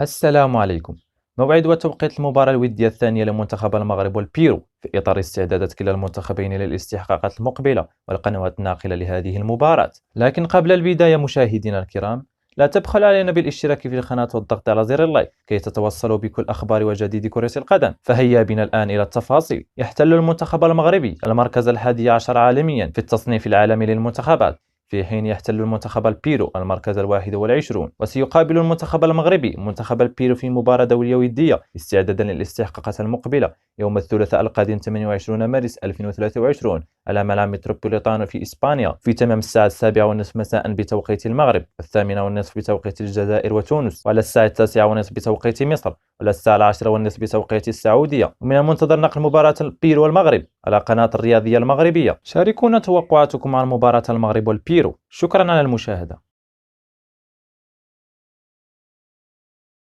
السلام عليكم. موعد وتوقيت المباراة الودية الثانية لمنتخب المغرب والبيرو في إطار استعدادات كلا المنتخبين للاستحقاقات المقبلة والقنوات الناقلة لهذه المباراة. لكن قبل البداية مشاهدينا الكرام، لا تبخل علينا بالاشتراك في القناة والضغط على زر اللايك كي تتوصلوا بكل أخبار وجديد كرة القدم. فهيا بنا الآن إلى التفاصيل. يحتل المنتخب المغربي المركز 11 عالميا في التصنيف العالمي للمنتخبات، في حين يحتل المنتخب البيرو المركز 21، وسيقابل المنتخب المغربي منتخب البيرو في مباراة دولية ودية استعدادا للاستحقاقات المقبلة يوم الثلاثاء القادم 28 مارس 2023 على ملعب متروبوليتانو في إسبانيا في تمام الساعة 7:30 مساء بتوقيت المغرب، 8:30 بتوقيت الجزائر وتونس، وعلى الساعة 9:30 بتوقيت مصر، وعلى الساعة 10:30 بتوقيت السعودية. ومن المنتظر نقل مباراة البيرو والمغرب على قناة الرياضية المغربية. شاركونا توقعاتكم عن مباراة المغرب والبيرو. شكرا على المشاهدة.